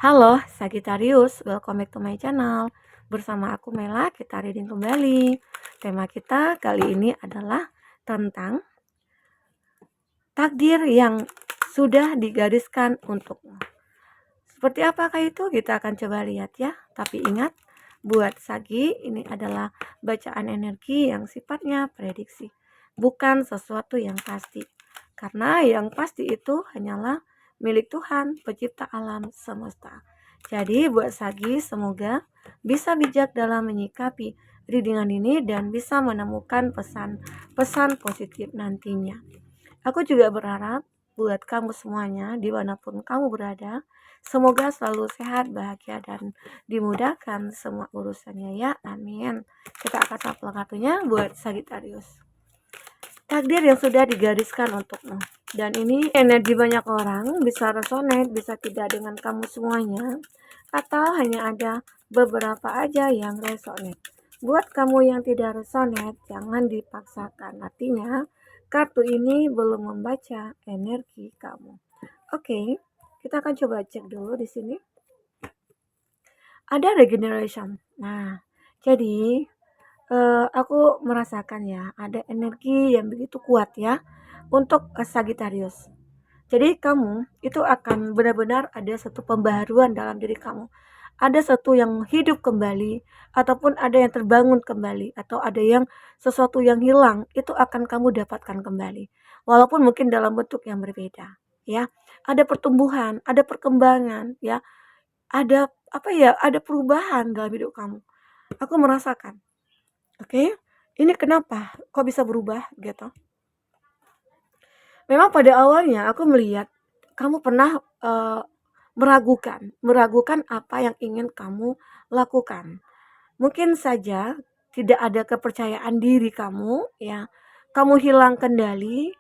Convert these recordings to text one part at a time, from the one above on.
Halo Sagittarius, welcome back to my channel. Bersama aku Mela, kita reading kembali. Tema kita kali ini adalah tentang takdir yang sudah digariskan untukmu. Seperti apakah itu? Kita akan coba lihat ya. Tapi ingat, buat Sagi ini adalah bacaan energi yang sifatnya prediksi, bukan sesuatu yang pasti. Karena yang pasti itu hanyalah milik Tuhan, pencipta alam semesta. Jadi buat Sagi, semoga bisa bijak dalam menyikapi readingan ini dan bisa menemukan pesan-pesan positif nantinya. Aku juga berharap buat kamu semuanya, dimanapun kamu berada, semoga selalu sehat, bahagia, dan dimudahkan semua urusannya ya, amin. Kita akan shuffle kartunya buat Sagittarius. Takdir yang sudah digariskan untukmu. Dan ini energi banyak orang, bisa resonate, bisa tidak dengan kamu semuanya, atau hanya ada beberapa aja yang resonate. Buat kamu yang tidak resonate, jangan dipaksakan. Artinya, kartu ini belum membaca energi kamu. Oke, kita akan coba cek dulu di sini. Ada regeneration. Nah, jadi aku merasakan ya, ada energi yang begitu kuat ya untuk Sagittarius. Jadi kamu itu akan benar-benar ada satu pembaharuan dalam diri kamu. Ada satu yang hidup kembali, ataupun ada yang terbangun kembali, atau ada yang sesuatu yang hilang, itu akan kamu dapatkan kembali. Walaupun mungkin dalam bentuk yang berbeda, ya. Ada pertumbuhan, ada perkembangan, ya. Ada perubahan dalam hidup kamu. Aku merasakan. Oke. Ini kenapa kok bisa berubah gitu? Memang pada awalnya aku melihat kamu pernah meragukan apa yang ingin kamu lakukan. Mungkin saja tidak ada kepercayaan diri kamu, ya. Kamu hilang kendali,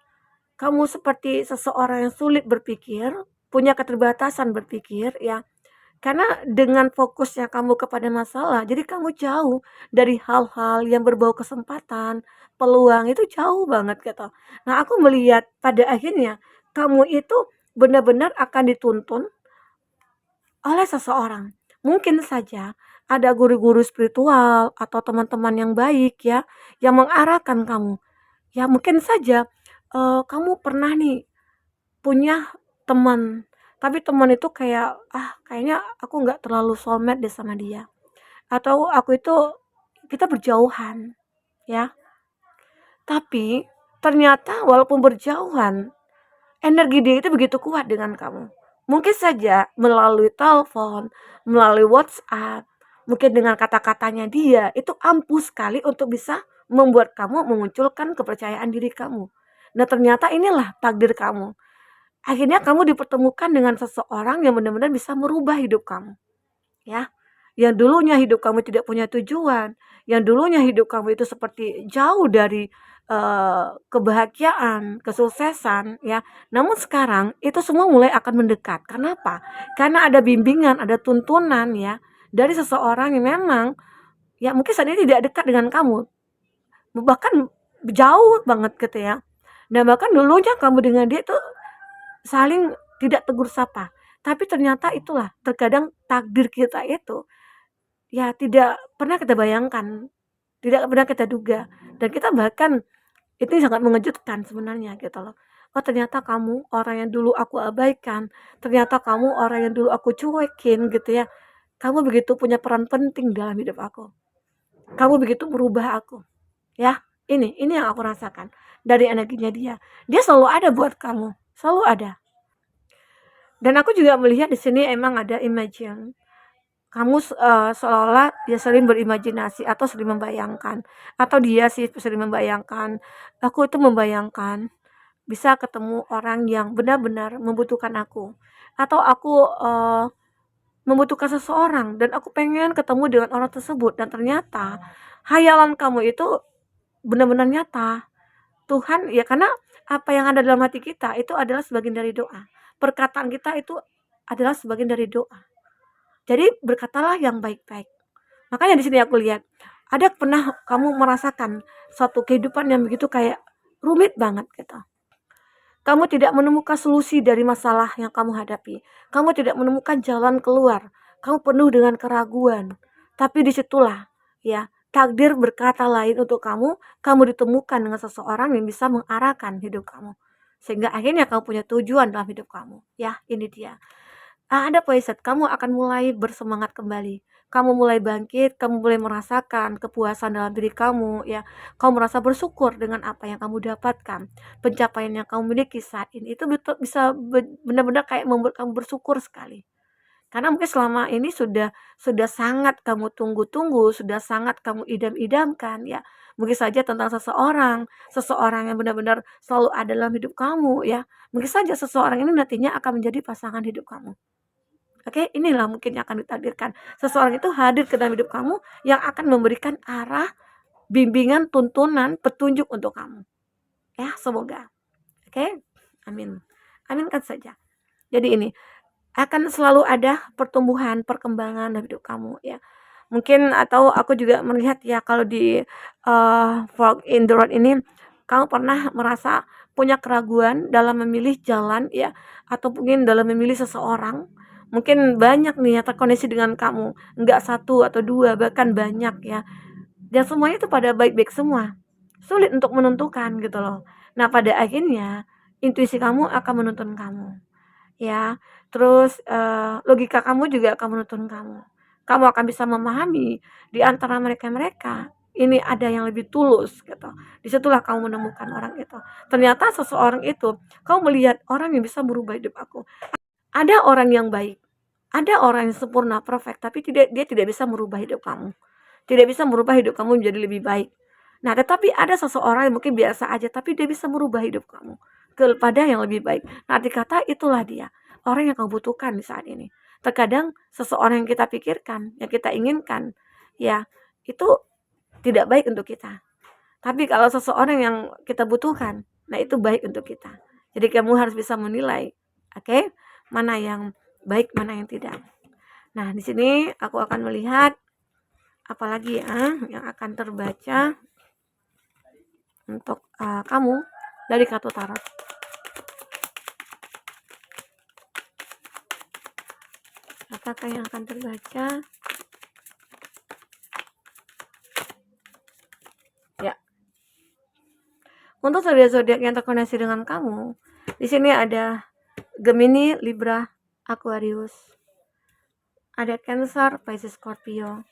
kamu seperti seseorang yang sulit berpikir, punya keterbatasan berpikir, ya. Karena dengan fokusnya kamu kepada masalah, jadi kamu jauh dari hal-hal yang berbau kesempatan, peluang itu jauh banget gitu. Nah, aku melihat pada akhirnya kamu itu benar-benar akan dituntun oleh seseorang. Mungkin saja ada guru-guru spiritual atau teman-teman yang baik ya, yang mengarahkan kamu. Ya mungkin saja kamu pernah nih punya teman, tapi teman itu kayak, kayaknya aku nggak terlalu soulmate deh sama dia. Atau aku itu kita berjauhan, ya. Tapi ternyata walaupun berjauhan, energi dia itu begitu kuat dengan kamu. Mungkin saja melalui telepon, melalui WhatsApp, mungkin dengan kata-katanya dia, itu ampuh sekali untuk bisa membuat kamu memunculkan kepercayaan diri kamu. Nah ternyata inilah takdir kamu. Akhirnya kamu dipertemukan dengan seseorang yang benar-benar bisa merubah hidup kamu, ya. Yang dulunya hidup kamu tidak punya tujuan, yang dulunya hidup kamu itu seperti jauh dari kebahagiaan, kesuksesan, ya. Namun sekarang itu semua mulai akan mendekat. Kenapa? Karena ada bimbingan, ada tuntunan ya dari seseorang yang memang ya mungkin saat ini tidak dekat dengan kamu, bahkan jauh banget gitu ya. Dan bahkan dulunya kamu dengan dia itu saling tidak tegur sapa. Tapi ternyata itulah terkadang takdir kita itu ya tidak pernah kita bayangkan, tidak pernah kita duga, dan kita bahkan itu sangat mengejutkan sebenarnya gitu loh. Oh ternyata kamu orang yang dulu aku abaikan, ternyata kamu orang yang dulu aku cuekin gitu ya. Kamu begitu punya peran penting dalam hidup aku. Kamu begitu merubah aku. Ya, ini yang aku rasakan dari energinya dia. Dia selalu ada buat kamu, selalu ada. Dan aku juga melihat di sini emang ada imagine. Kamu seolah-olah dia sering berimajinasi atau sering membayangkan, atau dia sih sering membayangkan, aku itu membayangkan bisa ketemu orang yang benar-benar membutuhkan aku, atau aku membutuhkan seseorang dan aku pengen ketemu dengan orang tersebut, dan ternyata hayalan kamu itu benar-benar nyata. Tuhan ya, karena apa yang ada dalam hati kita itu adalah sebagian dari doa. Perkataan kita itu adalah sebagian dari doa. Jadi berkatalah yang baik-baik. Makanya di sini aku lihat, ada pernah kamu merasakan suatu kehidupan yang begitu kayak rumit banget gitu. Kamu tidak menemukan solusi dari masalah yang kamu hadapi. Kamu tidak menemukan jalan keluar. Kamu penuh dengan keraguan. Tapi disitulah ya takdir berkata lain untuk kamu. Kamu ditemukan dengan seseorang yang bisa mengarahkan hidup kamu. Sehingga akhirnya kamu punya tujuan dalam hidup kamu. Ya, ini dia. Ada poinset, kamu akan mulai bersemangat kembali. Kamu mulai bangkit, kamu mulai merasakan kepuasan dalam diri kamu, ya. Kamu merasa bersyukur dengan apa yang kamu dapatkan. Pencapaian yang kamu miliki saat ini itu betul bisa benar-benar kayak membuat kamu bersyukur sekali. Karena mungkin selama ini sudah sangat kamu tunggu-tunggu, sudah sangat kamu idam-idamkan, ya. Mungkin saja tentang seseorang yang benar-benar selalu ada dalam hidup kamu, ya. Mungkin saja seseorang ini nantinya akan menjadi pasangan hidup kamu. Oke, inilah mungkin yang akan ditakdirkan. Seseorang itu hadir ke dalam hidup kamu yang akan memberikan arah, bimbingan, tuntunan, petunjuk untuk kamu. Ya, semoga. Oke, amin. Aminkan saja. Jadi ini akan selalu ada pertumbuhan, perkembangan dalam hidup kamu ya. Mungkin atau aku juga melihat ya kalau di Fork in the Road ini kamu pernah merasa punya keraguan dalam memilih jalan ya, atau mungkin dalam memilih seseorang. Mungkin banyak nih yang terkoneksi dengan kamu, enggak satu atau dua, bahkan banyak ya. Dan semuanya itu pada baik-baik semua. Sulit untuk menentukan gitu loh. Nah, pada akhirnya intuisi kamu akan menuntun kamu. Ya, terus, logika kamu juga akan menuntun kamu. Kamu akan bisa memahami di antara mereka-mereka, ini ada yang lebih tulus gitu. Disitulah kamu menemukan orang itu. Ternyata seseorang itu, kamu melihat orang yang bisa merubah hidup aku. Ada orang yang baik, ada orang yang sempurna, perfect, tapi dia tidak bisa merubah hidup kamu. Tidak bisa merubah hidup kamu menjadi lebih baik. Nah, tetapi ada seseorang yang mungkin biasa aja, tapi dia bisa merubah hidup kamu kepada yang lebih baik. Nah, arti kata itulah dia, orang yang kamu butuhkan di saat ini. Terkadang seseorang yang kita pikirkan, yang kita inginkan, ya, itu tidak baik untuk kita. Tapi kalau seseorang yang kita butuhkan, nah itu baik untuk kita. Jadi kamu harus bisa menilai, oke, mana yang baik, mana yang tidak. Nah, di sini aku akan melihat apalagi ya yang akan terbaca untuk kamu dari kartu tarot. Apakah yang akan terbaca? Ya. Untuk zodiak-zodiak yang terkoneksi dengan kamu, di sini ada Gemini, Libra, Aquarius. Ada Cancer, Pisces, Scorpio.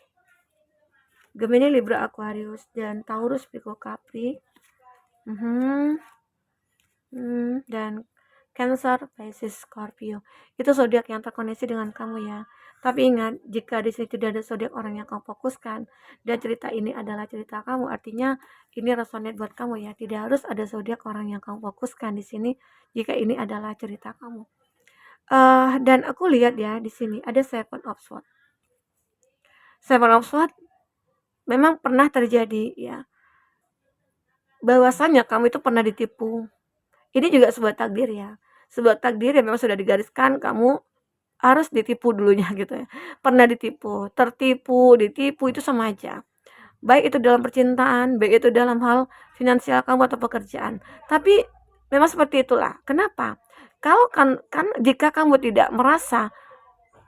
Gemini, Libra, Aquarius, dan Taurus, Virgo, Capri. Dan Cancer, Pisces, Scorpio. Itu zodiak yang terkoneksi dengan kamu ya. Tapi ingat, jika di sini tidak ada zodiak orang yang kamu fokuskan dan cerita ini adalah cerita kamu, artinya ini resonate buat kamu ya. Tidak harus ada zodiak orang yang kamu fokuskan di sini jika ini adalah cerita kamu. Dan aku lihat ya di sini ada Seven of Swords. Seven of Swords memang pernah terjadi ya. Bahwasanya kamu itu pernah ditipu. Ini juga sebuah takdir ya. Sebuah takdir yang memang sudah digariskan kamu harus ditipu dulunya gitu ya. Pernah ditipu, tertipu, ditipu itu sama aja. Baik itu dalam percintaan, baik itu dalam hal finansial kamu atau pekerjaan. Tapi memang seperti itulah. Kenapa? Kalau kan jika kamu tidak merasa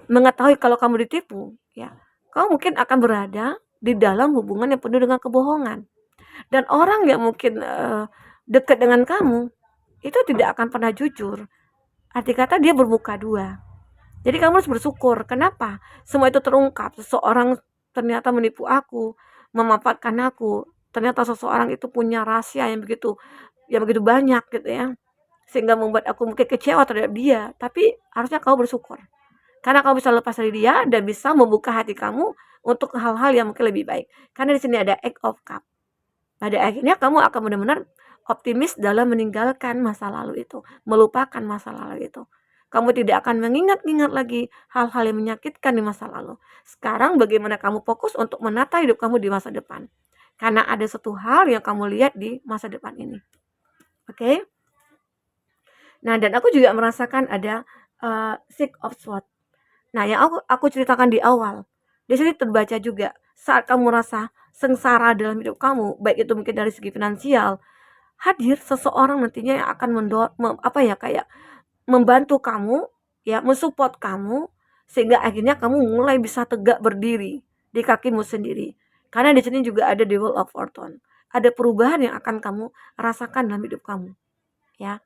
mengetahui kalau kamu ditipu, ya, kamu mungkin akan berada di dalam hubungan yang penuh dengan kebohongan. Dan orang yang mungkin dekat dengan kamu itu tidak akan pernah jujur. Arti kata dia bermuka dua. Jadi kamu harus bersyukur. Kenapa? Semua itu terungkap. Seseorang ternyata menipu aku, memanfaatkan aku. Ternyata seseorang itu punya rahasia yang begitu banyak gitu ya. Sehingga membuat aku mungkin kecewa terhadap dia. Tapi harusnya kamu bersyukur. Karena kamu bisa lepas dari dia dan bisa membuka hati kamu untuk hal-hal yang mungkin lebih baik. Karena di sini ada Eight of Cup. Pada akhirnya kamu akan benar-benar optimis dalam meninggalkan masa lalu itu, melupakan masa lalu itu. Kamu tidak akan mengingat-ingat lagi hal-hal yang menyakitkan di masa lalu. Sekarang bagaimana kamu fokus untuk menata hidup kamu di masa depan. Karena ada satu hal yang kamu lihat di masa depan ini. Oke? Nah, dan aku juga merasakan ada Six of Swords. Nah, yang aku ceritakan di awal, di sini terbaca juga saat kamu merasa sengsara dalam hidup kamu, baik itu mungkin dari segi finansial, hadir seseorang nantinya yang akan kayak membantu kamu, ya, mensupport kamu, sehingga akhirnya kamu mulai bisa tegak berdiri di kakimu sendiri. Karena di sini juga ada the wheel of fortune. Ada perubahan yang akan kamu rasakan dalam hidup kamu, ya.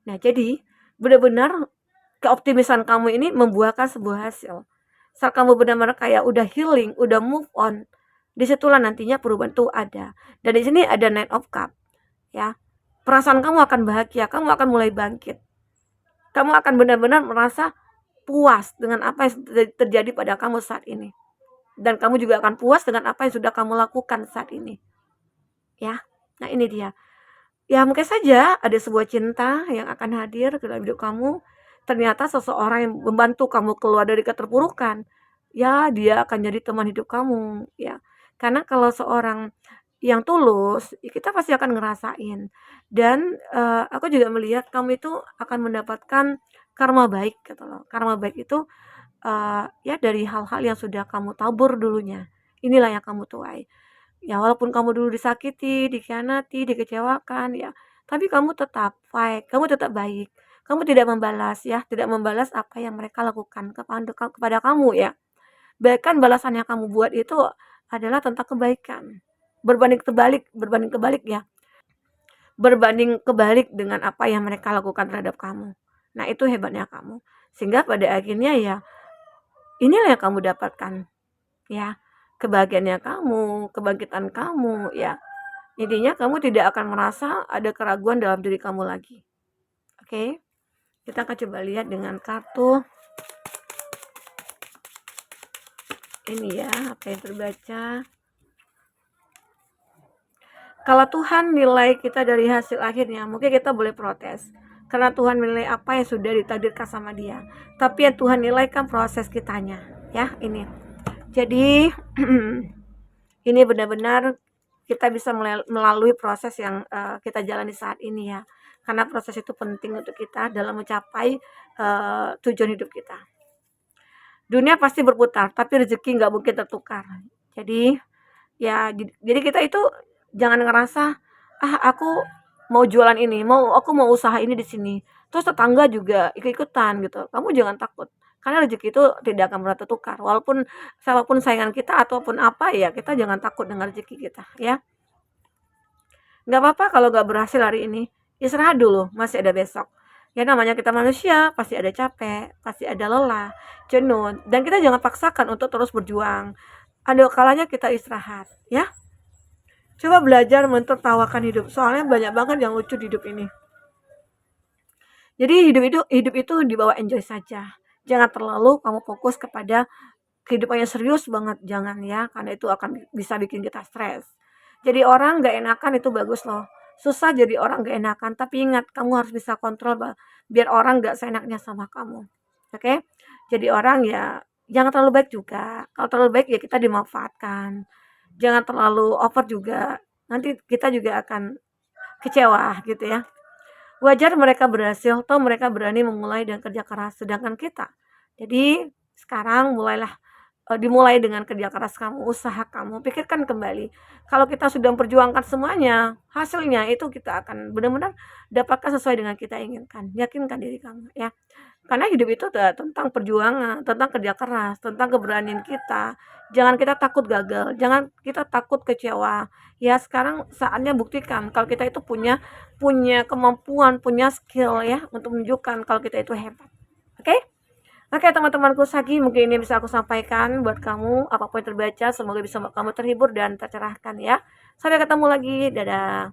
Nah, jadi benar-benar keoptimisan kamu ini membuahkan sebuah hasil. Saat kamu benar-benar kayak udah healing, udah move on, disitulah nantinya perubahan itu ada. Dan di sini ada Knight of Cup, ya. Perasaan kamu akan bahagia, kamu akan mulai bangkit. Kamu akan benar-benar merasa puas dengan apa yang terjadi pada kamu saat ini. Dan kamu juga akan puas dengan apa yang sudah kamu lakukan saat ini. Ya. Nah, ini dia. Ya, mungkin saja ada sebuah cinta yang akan hadir ke dalam hidup kamu. Ternyata seseorang yang membantu kamu keluar dari keterpurukan. Ya, dia akan jadi teman hidup kamu, ya. Karena kalau seorang yang tulus, kita pasti akan ngerasain. Dan aku juga melihat kamu itu akan mendapatkan karma baik gitu loh. Karma baik itu ya dari hal-hal yang sudah kamu tabur dulunya. Inilah yang kamu tuai. Ya walaupun kamu dulu disakiti, dikhianati, dikecewakan ya, tapi kamu tetap fight, kamu tetap baik. Kamu tidak membalas ya, tidak membalas apa yang mereka lakukan kepada kamu ya. Bahkan balasan yang kamu buat itu adalah tentang kebaikan. Berbanding kebalik ya. Berbanding kebalik dengan apa yang mereka lakukan terhadap kamu. Nah, itu hebatnya kamu. Sehingga pada akhirnya ya inilah yang kamu dapatkan. Ya, kebahagiaannya kamu, kebangkitan kamu ya. Intinya kamu tidak akan merasa ada keraguan dalam diri kamu lagi. Oke. Kita akan coba lihat dengan kartu ini ya, apa yang terbaca. Kalau Tuhan nilai kita dari hasil akhirnya, mungkin kita boleh protes. Karena Tuhan menilai apa yang sudah ditakdirkan sama dia. Tapi yang Tuhan nilai kan proses kitanya. Ya, ini. Jadi, ini benar-benar kita bisa melalui proses yang kita jalani saat ini ya. Karena proses itu penting untuk kita dalam mencapai tujuan hidup kita. Dunia pasti berputar, tapi rezeki nggak mungkin tertukar. Jadi ya, jadi kita itu jangan ngerasa aku mau jualan ini, aku mau usaha ini di sini. Terus tetangga juga ikut-ikutan gitu. Kamu jangan takut. Karena rezeki itu tidak akan pernah tertukar. Walaupun siapapun saingan kita ataupun apa ya, kita jangan takut dengan rezeki kita ya. Nggak apa-apa kalau nggak berhasil hari ini. Istirahat dulu, masih ada besok. Ya namanya kita manusia, pasti ada capek, pasti ada lelah, jenuh. Dan kita jangan paksakan untuk terus berjuang. Ada kalanya kita istirahat, ya. Coba belajar mentertawakan hidup. Soalnya banyak banget yang lucu di hidup ini. Jadi hidup itu dibawa enjoy saja. Jangan terlalu kamu fokus kepada kehidupan yang serius banget. Jangan ya, karena itu akan bisa bikin kita stres. Jadi orang gak enakan itu bagus loh. Susah jadi orang gak enakan. Tapi ingat, kamu harus bisa kontrol biar orang gak seenaknya sama kamu. Oke? Jadi orang ya jangan terlalu baik juga. Kalau terlalu baik ya kita dimanfaatkan. Jangan terlalu over juga. Nanti kita juga akan kecewa gitu ya. Wajar mereka berhasil, atau mereka berani memulai dan kerja keras, sedangkan kita. Jadi sekarang dimulai dengan kerja keras kamu, usaha kamu, pikirkan kembali. Kalau kita sudah memperjuangkan semuanya, hasilnya itu kita akan benar-benar dapatkan sesuai dengan kita inginkan. Yakinkan diri kamu ya. Karena hidup itu tentang perjuangan, tentang kerja keras, tentang keberanian kita. Jangan kita takut gagal, jangan kita takut kecewa. Ya sekarang saatnya buktikan kalau kita itu punya kemampuan, punya skill ya untuk menunjukkan kalau kita itu hebat. Oke? Oke teman-temanku, Sagi mungkin ini bisa aku sampaikan buat kamu. Apapun yang terbaca semoga bisa kamu terhibur dan tercerahkan ya. Sampai ketemu lagi, dadah.